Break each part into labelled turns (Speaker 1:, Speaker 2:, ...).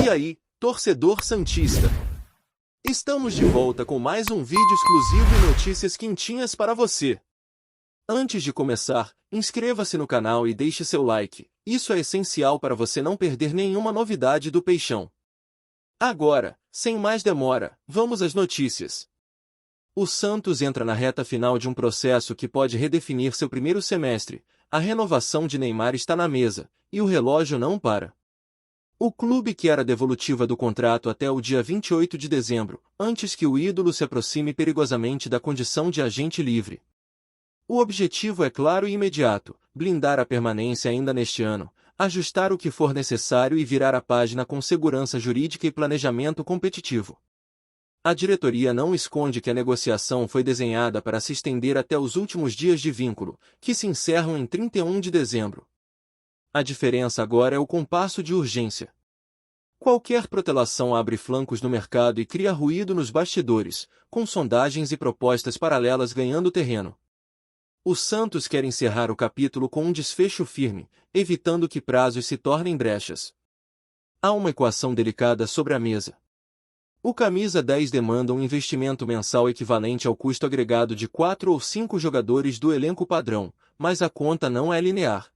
Speaker 1: E aí, torcedor santista? Estamos de volta com mais um vídeo exclusivo e notícias quentinhas para você. Antes de começar, inscreva-se no canal e deixe seu like. Isso é essencial para você não perder nenhuma novidade do Peixão. Agora, sem mais demora, vamos às notícias. O Santos entra na reta final de um processo que pode redefinir seu primeiro semestre. A renovação de Neymar está na mesa, e o relógio não para. O clube quer a devolutiva do contrato até o dia 28 de dezembro, antes que o ídolo se aproxime perigosamente da condição de agente livre. O objetivo é claro e imediato: blindar a permanência ainda neste ano, ajustar o que for necessário e virar a página com segurança jurídica e planejamento competitivo. A diretoria não esconde que a negociação foi desenhada para se estender até os últimos dias de vínculo, que se encerram em 31 de dezembro. A diferença agora é o compasso de urgência. Qualquer protelação abre flancos no mercado e cria ruído nos bastidores, com sondagens e propostas paralelas ganhando terreno. O Santos quer encerrar o capítulo com um desfecho firme, evitando que prazos se tornem brechas. Há uma equação delicada sobre a mesa. O camisa 10 demanda um investimento mensal equivalente ao custo agregado de 4 ou 5 jogadores do elenco padrão, mas a conta não é linear.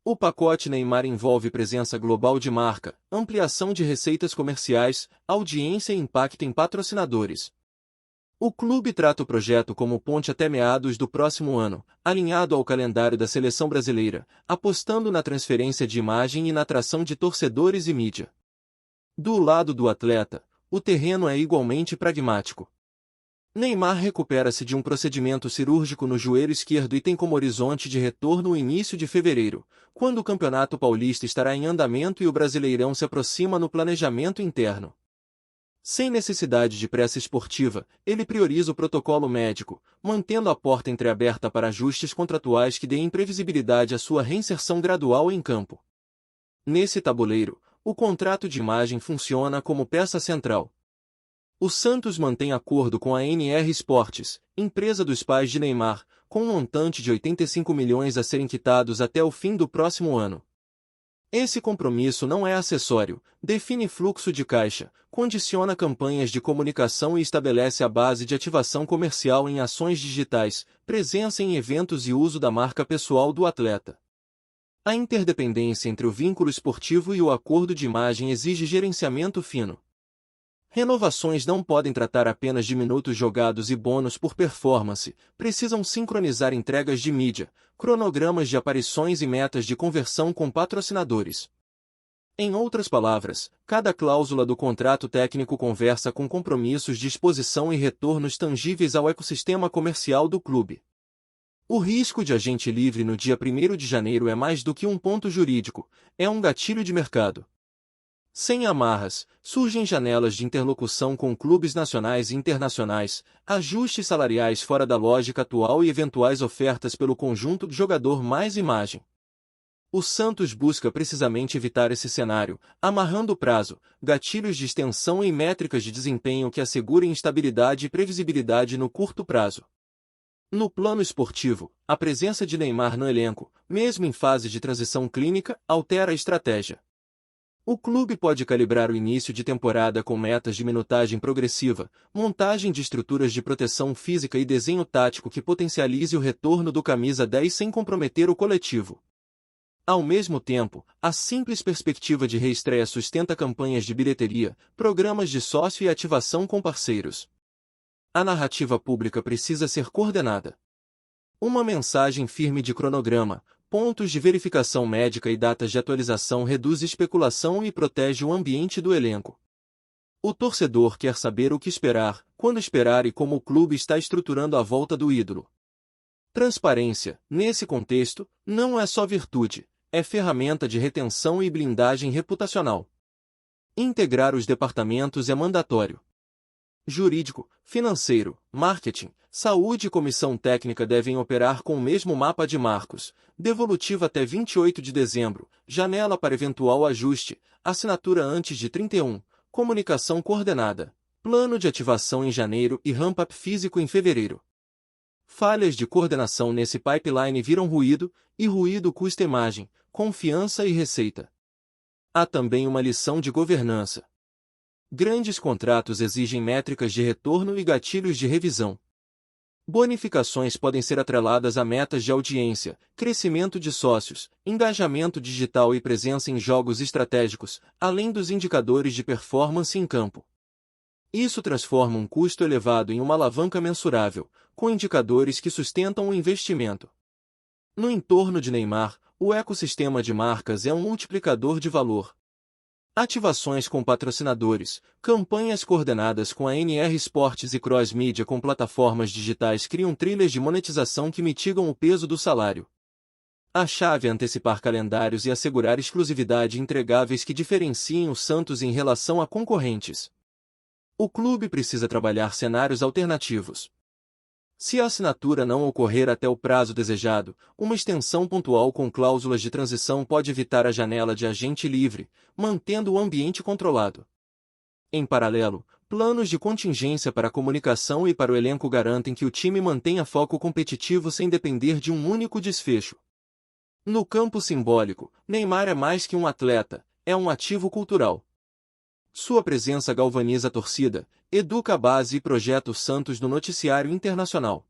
Speaker 1: O pacote Neymar envolve presença global de marca, ampliação de receitas comerciais, audiência e impacto em patrocinadores. O clube trata o projeto como ponte até meados do próximo ano, alinhado ao calendário da seleção brasileira, apostando na transferência de imagem e na atração de torcedores e mídia. Do lado do atleta, o terreno é igualmente pragmático. Neymar recupera-se de um procedimento cirúrgico no joelho esquerdo e tem como horizonte de retorno o início de fevereiro, quando o Campeonato Paulista estará em andamento e o Brasileirão se aproxima no planejamento interno. Sem necessidade de pressa esportiva, ele prioriza o protocolo médico, mantendo a porta entreaberta para ajustes contratuais que deem previsibilidade à sua reinserção gradual em campo. Nesse tabuleiro, o contrato de imagem funciona como peça central. O Santos mantém acordo com a NR Esportes, empresa dos pais de Neymar, com um montante de 85 milhões a serem quitados até o fim do próximo ano. Esse compromisso não é acessório, define fluxo de caixa, condiciona campanhas de comunicação e estabelece a base de ativação comercial em ações digitais, presença em eventos e uso da marca pessoal do atleta. A interdependência entre o vínculo esportivo e o acordo de imagem exige gerenciamento fino. Renovações não podem tratar apenas de minutos jogados e bônus por performance, precisam sincronizar entregas de mídia, cronogramas de aparições e metas de conversão com patrocinadores. Em outras palavras, cada cláusula do contrato técnico conversa com compromissos de exposição e retornos tangíveis ao ecossistema comercial do clube. O risco de agente livre no dia 1º de janeiro é mais do que um ponto jurídico, é um gatilho de mercado. Sem amarras, surgem janelas de interlocução com clubes nacionais e internacionais, ajustes salariais fora da lógica atual e eventuais ofertas pelo conjunto jogador mais imagem. O Santos busca precisamente evitar esse cenário, amarrando o prazo, gatilhos de extensão e métricas de desempenho que assegurem estabilidade e previsibilidade no curto prazo. No plano esportivo, a presença de Neymar no elenco, mesmo em fase de transição clínica, altera a estratégia. O clube pode calibrar o início de temporada com metas de minutagem progressiva, montagem de estruturas de proteção física e desenho tático que potencialize o retorno do camisa 10 sem comprometer o coletivo. Ao mesmo tempo, a simples perspectiva de reestreia sustenta campanhas de bilheteria, programas de sócio e ativação com parceiros. A narrativa pública precisa ser coordenada. Uma mensagem firme de cronograma, pontos de verificação médica e datas de atualização reduz especulação e protege o ambiente do elenco. O torcedor quer saber o que esperar, quando esperar e como o clube está estruturando a volta do ídolo. Transparência, nesse contexto, não é só virtude, é ferramenta de retenção e blindagem reputacional. Integrar os departamentos é mandatório. Jurídico, financeiro, marketing, saúde e comissão técnica devem operar com o mesmo mapa de marcos, devolutiva até 28 de dezembro, janela para eventual ajuste, assinatura antes de 31, comunicação coordenada, plano de ativação em janeiro e ramp-up físico em fevereiro. Falhas de coordenação nesse pipeline viram ruído, e ruído custa imagem, confiança e receita. Há também uma lição de governança. Grandes contratos exigem métricas de retorno e gatilhos de revisão. Bonificações podem ser atreladas a metas de audiência, crescimento de sócios, engajamento digital e presença em jogos estratégicos, além dos indicadores de performance em campo. Isso transforma um custo elevado em uma alavanca mensurável, com indicadores que sustentam o investimento. No entorno de Neymar, o ecossistema de marcas é um multiplicador de valor. Ativações com patrocinadores, campanhas coordenadas com a NR Esportes e cross-mídia com plataformas digitais criam trilhas de monetização que mitigam o peso do salário. A chave é antecipar calendários e assegurar exclusividade entregáveis que diferenciem o Santos em relação a concorrentes. O clube precisa trabalhar cenários alternativos. Se a assinatura não ocorrer até o prazo desejado, uma extensão pontual com cláusulas de transição pode evitar a janela de agente livre, mantendo o ambiente controlado. Em paralelo, planos de contingência para a comunicação e para o elenco garantem que o time mantenha foco competitivo sem depender de um único desfecho. No campo simbólico, Neymar é mais que um atleta, é um ativo cultural. Sua presença galvaniza a torcida, educa a base e projeta o Santos no noticiário internacional.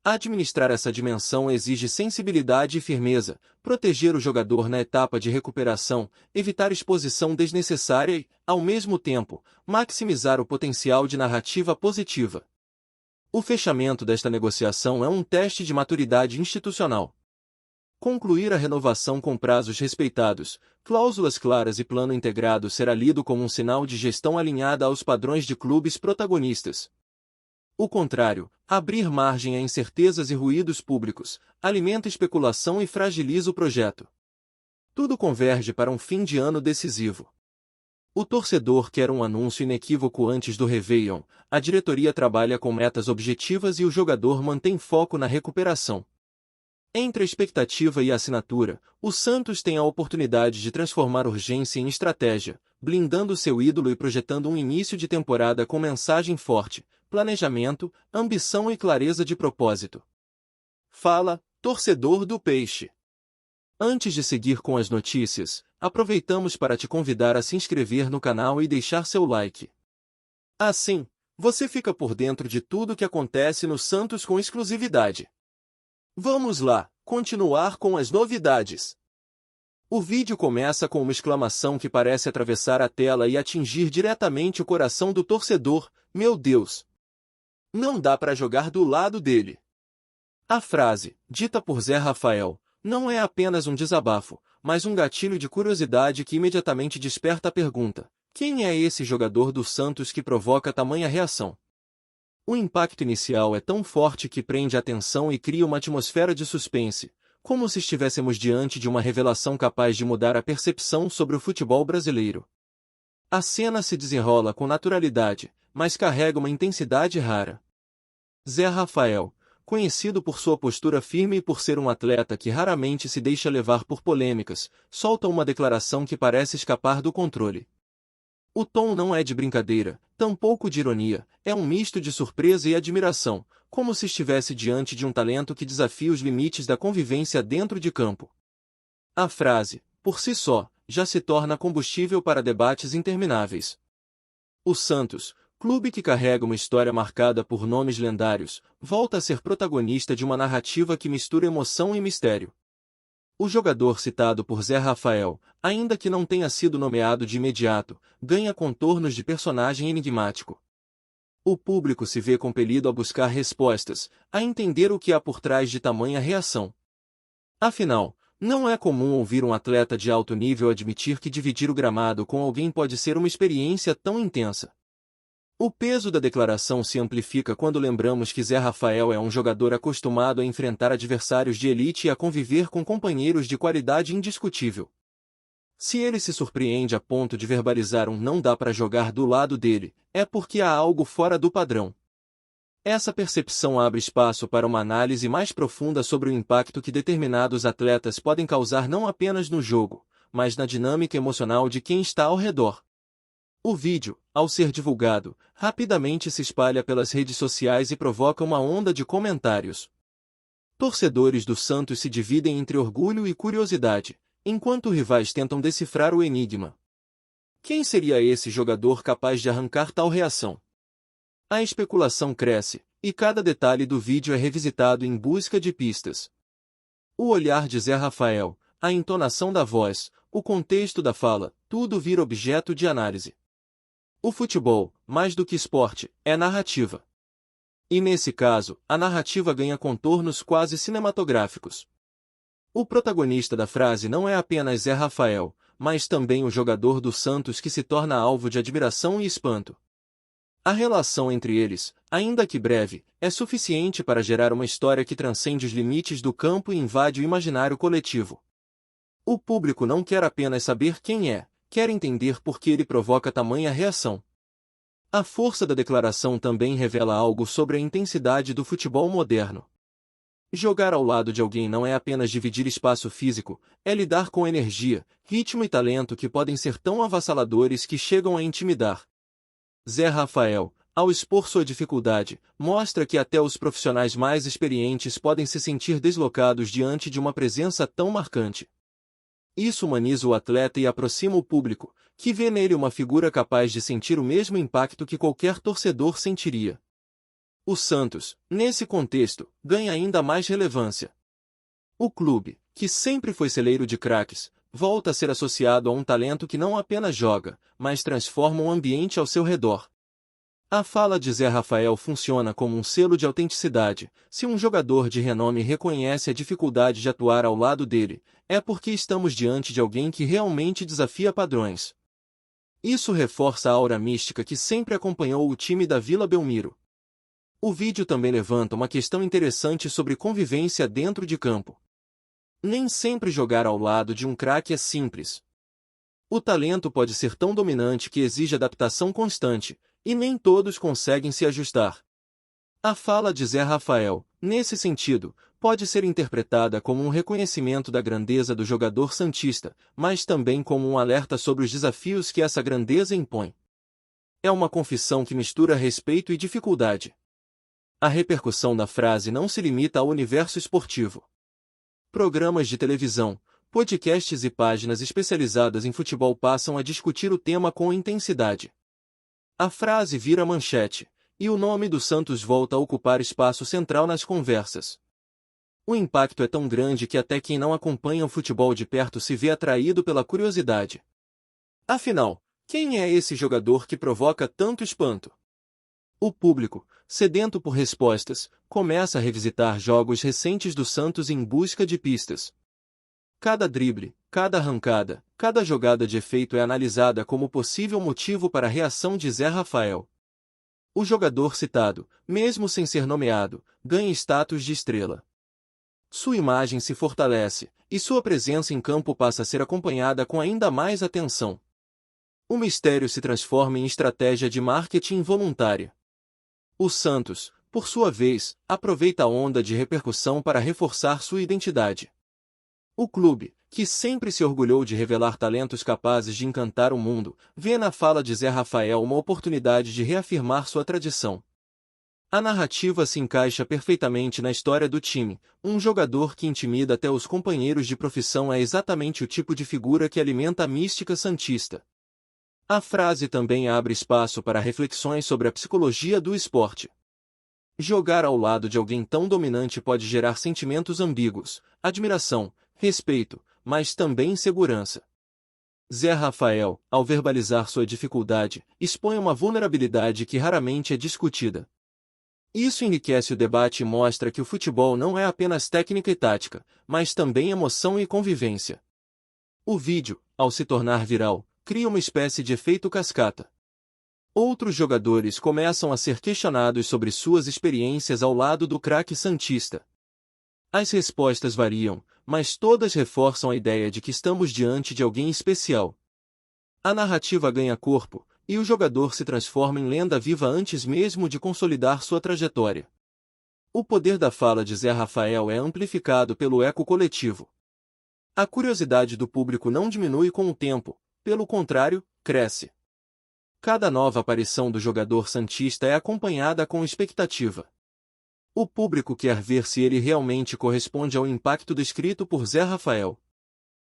Speaker 1: Administrar essa dimensão exige sensibilidade e firmeza, proteger o jogador na etapa de recuperação, evitar exposição desnecessária e, ao mesmo tempo, maximizar o potencial de narrativa positiva. O fechamento desta negociação é um teste de maturidade institucional. Concluir a renovação com prazos respeitados, cláusulas claras e plano integrado será lido como um sinal de gestão alinhada aos padrões de clubes protagonistas. O contrário, abrir margem a incertezas e ruídos públicos, alimenta especulação e fragiliza o projeto. Tudo converge para um fim de ano decisivo. O torcedor quer um anúncio inequívoco antes do Réveillon, a diretoria trabalha com metas objetivas e o jogador mantém foco na recuperação. Entre a expectativa e a assinatura, o Santos tem a oportunidade de transformar urgência em estratégia, blindando seu ídolo e projetando um início de temporada com mensagem forte, planejamento, ambição e clareza de propósito. Fala, torcedor do Peixe! Antes de seguir com as notícias, aproveitamos para te convidar a se inscrever no canal e deixar seu like. Assim, você fica por dentro de tudo o que acontece no Santos com exclusividade. Vamos lá, continuar com as novidades. O vídeo começa com uma exclamação que parece atravessar a tela e atingir diretamente o coração do torcedor: meu Deus! Não dá para jogar do lado dele. A frase, dita por Zé Rafael, não é apenas um desabafo, mas um gatilho de curiosidade que imediatamente desperta a pergunta: quem é esse jogador do Santos que provoca tamanha reação? O impacto inicial é tão forte que prende a atenção e cria uma atmosfera de suspense, como se estivéssemos diante de uma revelação capaz de mudar a percepção sobre o futebol brasileiro. A cena se desenrola com naturalidade, mas carrega uma intensidade rara. Zé Rafael, conhecido por sua postura firme e por ser um atleta que raramente se deixa levar por polêmicas, solta uma declaração que parece escapar do controle. O tom não é de brincadeira, tampouco de ironia, é um misto de surpresa e admiração, como se estivesse diante de um talento que desafia os limites da convivência dentro de campo. A frase, por si só, já se torna combustível para debates intermináveis. O Santos, clube que carrega uma história marcada por nomes lendários, volta a ser protagonista de uma narrativa que mistura emoção e mistério. O jogador citado por Zé Rafael, ainda que não tenha sido nomeado de imediato, ganha contornos de personagem enigmático. O público se vê compelido a buscar respostas, a entender o que há por trás de tamanha reação. Afinal, não é comum ouvir um atleta de alto nível admitir que dividir o gramado com alguém pode ser uma experiência tão intensa. O peso da declaração se amplifica quando lembramos que Zé Rafael é um jogador acostumado a enfrentar adversários de elite e a conviver com companheiros de qualidade indiscutível. Se ele se surpreende a ponto de verbalizar um "não dá para jogar do lado dele", é porque há algo fora do padrão. Essa percepção abre espaço para uma análise mais profunda sobre o impacto que determinados atletas podem causar não apenas no jogo, mas na dinâmica emocional de quem está ao redor. O vídeo, ao ser divulgado, rapidamente se espalha pelas redes sociais e provoca uma onda de comentários. Torcedores do Santos se dividem entre orgulho e curiosidade, enquanto rivais tentam decifrar o enigma. Quem seria esse jogador capaz de arrancar tal reação? A especulação cresce, e cada detalhe do vídeo é revisitado em busca de pistas. O olhar de Zé Rafael, a entonação da voz, o contexto da fala, tudo vira objeto de análise. O futebol, mais do que esporte, é narrativa. E nesse caso, a narrativa ganha contornos quase cinematográficos. O protagonista da frase não é apenas Zé Rafael, mas também o jogador do Santos que se torna alvo de admiração e espanto. A relação entre eles, ainda que breve, é suficiente para gerar uma história que transcende os limites do campo e invade o imaginário coletivo. O público não quer apenas saber quem é, quer entender por que ele provoca tamanha reação. A força da declaração também revela algo sobre a intensidade do futebol moderno. Jogar ao lado de alguém não é apenas dividir espaço físico, é lidar com energia, ritmo e talento que podem ser tão avassaladores que chegam a intimidar. Zé Rafael, ao expor sua dificuldade, mostra que até os profissionais mais experientes podem se sentir deslocados diante de uma presença tão marcante. Isso humaniza o atleta e aproxima o público, que vê nele uma figura capaz de sentir o mesmo impacto que qualquer torcedor sentiria. O Santos, nesse contexto, ganha ainda mais relevância. O clube, que sempre foi celeiro de craques, volta a ser associado a um talento que não apenas joga, mas transforma o ambiente ao seu redor. A fala de Zé Rafael funciona como um selo de autenticidade. Se um jogador de renome reconhece a dificuldade de atuar ao lado dele, é porque estamos diante de alguém que realmente desafia padrões. Isso reforça a aura mística que sempre acompanhou o time da Vila Belmiro. O vídeo também levanta uma questão interessante sobre convivência dentro de campo. Nem sempre jogar ao lado de um craque é simples. O talento pode ser tão dominante que exige adaptação constante, e nem todos conseguem se ajustar. A fala de Zé Rafael, nesse sentido, pode ser interpretada como um reconhecimento da grandeza do jogador santista, mas também como um alerta sobre os desafios que essa grandeza impõe. É uma confissão que mistura respeito e dificuldade. A repercussão da frase não se limita ao universo esportivo. Programas de televisão, podcasts e páginas especializadas em futebol passam a discutir o tema com intensidade. A frase vira manchete, e o nome do Santos volta a ocupar espaço central nas conversas. O impacto é tão grande que até quem não acompanha o futebol de perto se vê atraído pela curiosidade. Afinal, quem é esse jogador que provoca tanto espanto? O público, sedento por respostas, começa a revisitar jogos recentes do Santos em busca de pistas. Cada drible, cada arrancada, cada jogada de efeito é analisada como possível motivo para a reação de Zé Rafael. O jogador citado, mesmo sem ser nomeado, ganha status de estrela. Sua imagem se fortalece, e sua presença em campo passa a ser acompanhada com ainda mais atenção. O mistério se transforma em estratégia de marketing voluntária. O Santos, por sua vez, aproveita a onda de repercussão para reforçar sua identidade. O clube, que sempre se orgulhou de revelar talentos capazes de encantar o mundo, vê na fala de Zé Rafael uma oportunidade de reafirmar sua tradição. A narrativa se encaixa perfeitamente na história do time. Um jogador que intimida até os companheiros de profissão é exatamente o tipo de figura que alimenta a mística santista. A frase também abre espaço para reflexões sobre a psicologia do esporte. Jogar ao lado de alguém tão dominante pode gerar sentimentos ambíguos, admiração, respeito, mas também insegurança. Zé Rafael, ao verbalizar sua dificuldade, expõe uma vulnerabilidade que raramente é discutida. Isso enriquece o debate e mostra que o futebol não é apenas técnica e tática, mas também emoção e convivência. O vídeo, ao se tornar viral, cria uma espécie de efeito cascata. Outros jogadores começam a ser questionados sobre suas experiências ao lado do craque santista. As respostas variam, mas todas reforçam a ideia de que estamos diante de alguém especial. A narrativa ganha corpo, e o jogador se transforma em lenda viva antes mesmo de consolidar sua trajetória. O poder da fala de Zé Rafael é amplificado pelo eco coletivo. A curiosidade do público não diminui com o tempo, pelo contrário, cresce. Cada nova aparição do jogador santista é acompanhada com expectativa. O público quer ver se ele realmente corresponde ao impacto descrito por Zé Rafael.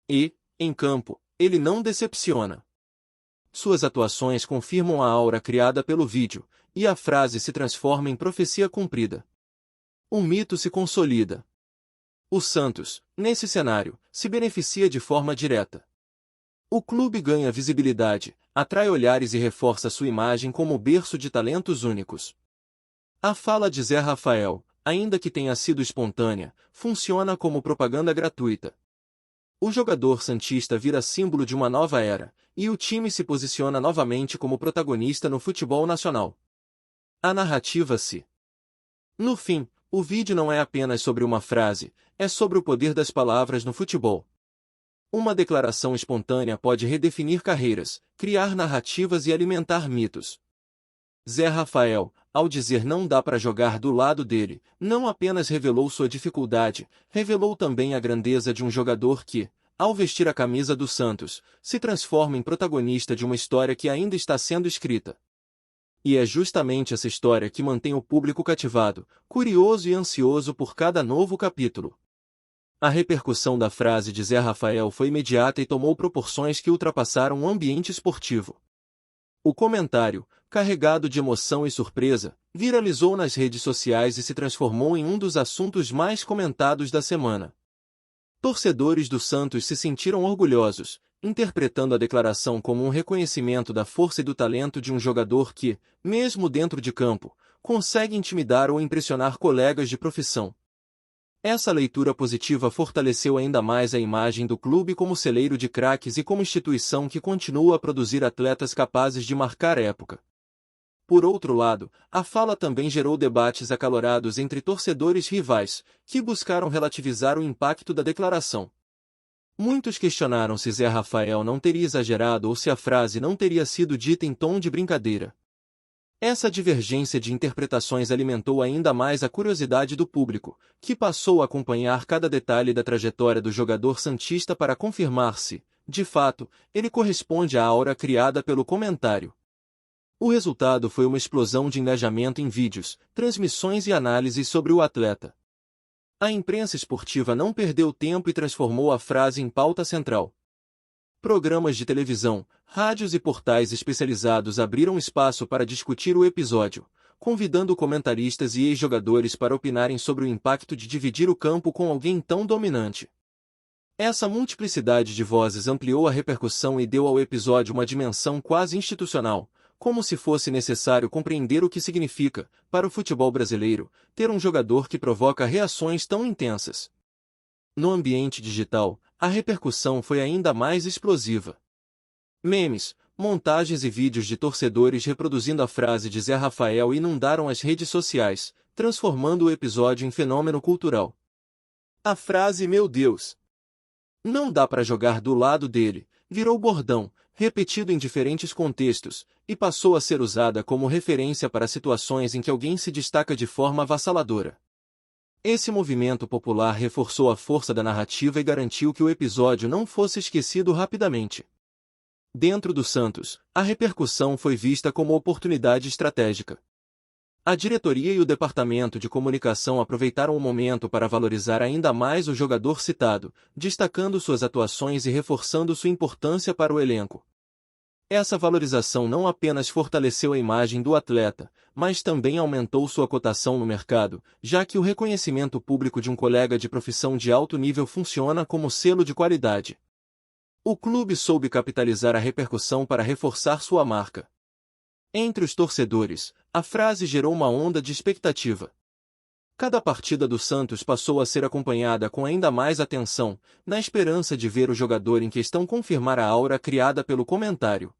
Speaker 1: E, em campo, ele não decepciona. Suas atuações confirmam a aura criada pelo vídeo, e a frase se transforma em profecia cumprida. O mito se consolida. O Santos, nesse cenário, se beneficia de forma direta. O clube ganha visibilidade, atrai olhares e reforça sua imagem como berço de talentos únicos. A fala de Zé Rafael, ainda que tenha sido espontânea, funciona como propaganda gratuita. O jogador santista vira símbolo de uma nova era, e o time se posiciona novamente como protagonista no futebol nacional. A narrativa se. No fim, o vídeo não é apenas sobre uma frase, é sobre o poder das palavras no futebol. Uma declaração espontânea pode redefinir carreiras, criar narrativas e alimentar mitos. Zé Rafael, ao dizer não dá para jogar do lado dele, não apenas revelou sua dificuldade, revelou também a grandeza de um jogador que, ao vestir a camisa do Santos, se transforma em protagonista de uma história que ainda está sendo escrita. E é justamente essa história que mantém o público cativado, curioso e ansioso por cada novo capítulo. A repercussão da frase de Zé Rafael foi imediata e tomou proporções que ultrapassaram o ambiente esportivo. O comentário, carregado de emoção e surpresa, viralizou nas redes sociais e se transformou em um dos assuntos mais comentados da semana. Torcedores do Santos se sentiram orgulhosos, interpretando a declaração como um reconhecimento da força e do talento de um jogador que, mesmo dentro de campo, consegue intimidar ou impressionar colegas de profissão. Essa leitura positiva fortaleceu ainda mais a imagem do clube como celeiro de craques e como instituição que continua a produzir atletas capazes de marcar época. Por outro lado, a fala também gerou debates acalorados entre torcedores rivais, que buscaram relativizar o impacto da declaração. Muitos questionaram se Zé Rafael não teria exagerado ou se a frase não teria sido dita em tom de brincadeira. Essa divergência de interpretações alimentou ainda mais a curiosidade do público, que passou a acompanhar cada detalhe da trajetória do jogador santista para confirmar se, de fato, ele corresponde à aura criada pelo comentário. O resultado foi uma explosão de engajamento em vídeos, transmissões e análises sobre o atleta. A imprensa esportiva não perdeu tempo e transformou a frase em pauta central. Programas de televisão, rádios e portais especializados abriram espaço para discutir o episódio, convidando comentaristas e ex-jogadores para opinarem sobre o impacto de dividir o campo com alguém tão dominante. Essa multiplicidade de vozes ampliou a repercussão e deu ao episódio uma dimensão quase institucional, como se fosse necessário compreender o que significa, para o futebol brasileiro, ter um jogador que provoca reações tão intensas. No ambiente digital, a repercussão foi ainda mais explosiva. Memes, montagens e vídeos de torcedores reproduzindo a frase de Zé Rafael inundaram as redes sociais, transformando o episódio em fenômeno cultural. A frase "Meu Deus! Não dá para jogar do lado dele" virou bordão, repetido em diferentes contextos, e passou a ser usada como referência para situações em que alguém se destaca de forma avassaladora. Esse movimento popular reforçou a força da narrativa e garantiu que o episódio não fosse esquecido rapidamente. Dentro do Santos, a repercussão foi vista como oportunidade estratégica. A diretoria e o departamento de comunicação aproveitaram o momento para valorizar ainda mais o jogador citado, destacando suas atuações e reforçando sua importância para o elenco. Essa valorização não apenas fortaleceu a imagem do atleta, mas também aumentou sua cotação no mercado, já que o reconhecimento público de um colega de profissão de alto nível funciona como selo de qualidade. O clube soube capitalizar a repercussão para reforçar sua marca. Entre os torcedores, a frase gerou uma onda de expectativa. Cada partida do Santos passou a ser acompanhada com ainda mais atenção, na esperança de ver o jogador em questão confirmar a aura criada pelo comentário.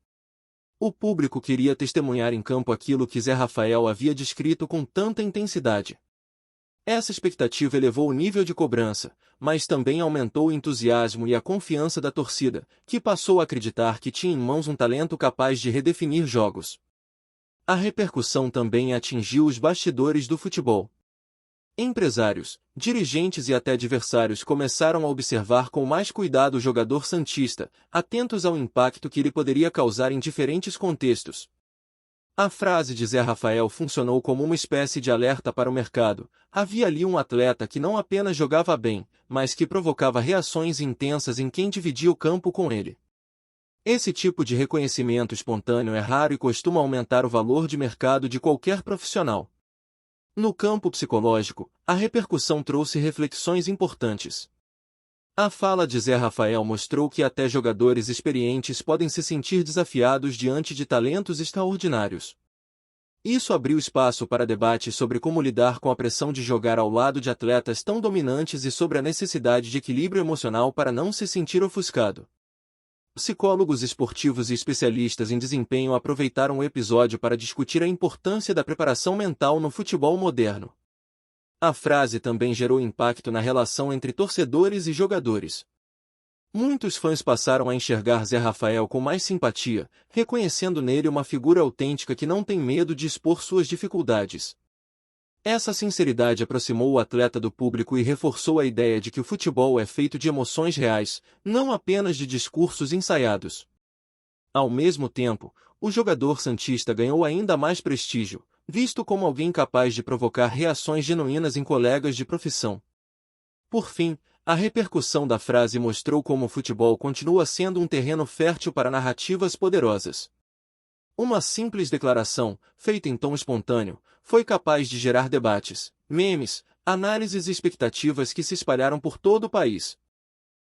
Speaker 1: O público queria testemunhar em campo aquilo que Zé Rafael havia descrito com tanta intensidade. Essa expectativa elevou o nível de cobrança, mas também aumentou o entusiasmo e a confiança da torcida, que passou a acreditar que tinha em mãos um talento capaz de redefinir jogos. A repercussão também atingiu os bastidores do futebol. Empresários, dirigentes e até adversários começaram a observar com mais cuidado o jogador santista, atentos ao impacto que ele poderia causar em diferentes contextos. A frase de Zé Rafael funcionou como uma espécie de alerta para o mercado. Havia ali um atleta que não apenas jogava bem, mas que provocava reações intensas em quem dividia o campo com ele. Esse tipo de reconhecimento espontâneo é raro e costuma aumentar o valor de mercado de qualquer profissional. No campo psicológico, a repercussão trouxe reflexões importantes. A fala de Zé Rafael mostrou que até jogadores experientes podem se sentir desafiados diante de talentos extraordinários. Isso abriu espaço para debates sobre como lidar com a pressão de jogar ao lado de atletas tão dominantes e sobre a necessidade de equilíbrio emocional para não se sentir ofuscado. Psicólogos esportivos e especialistas em desempenho aproveitaram o episódio para discutir a importância da preparação mental no futebol moderno. A frase também gerou impacto na relação entre torcedores e jogadores. Muitos fãs passaram a enxergar Zé Rafael com mais simpatia, reconhecendo nele uma figura autêntica que não tem medo de expor suas dificuldades. Essa sinceridade aproximou o atleta do público e reforçou a ideia de que o futebol é feito de emoções reais, não apenas de discursos ensaiados. Ao mesmo tempo, o jogador santista ganhou ainda mais prestígio, visto como alguém capaz de provocar reações genuínas em colegas de profissão. Por fim, a repercussão da frase mostrou como o futebol continua sendo um terreno fértil para narrativas poderosas. Uma simples declaração, feita em tom espontâneo, foi capaz de gerar debates, memes, análises e expectativas que se espalharam por todo o país.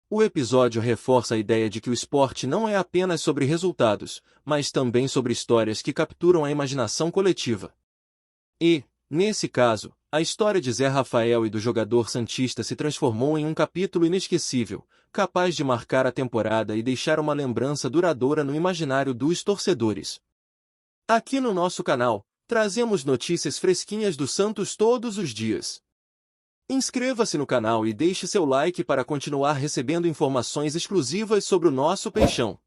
Speaker 1: O episódio reforça a ideia de que o esporte não é apenas sobre resultados, mas também sobre histórias que capturam a imaginação coletiva. E, nesse caso, a história de Zé Rafael e do jogador santista se transformou em um capítulo inesquecível, capaz de marcar a temporada e deixar uma lembrança duradoura no imaginário dos torcedores. Aqui no nosso canal, trazemos notícias fresquinhas do Santos todos os dias. Inscreva-se no canal e deixe seu like para continuar recebendo informações exclusivas sobre o nosso peixão.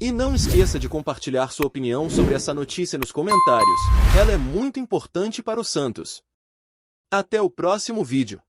Speaker 1: E não esqueça de compartilhar sua opinião sobre essa notícia nos comentários, ela é muito importante para o Santos. Até o próximo vídeo.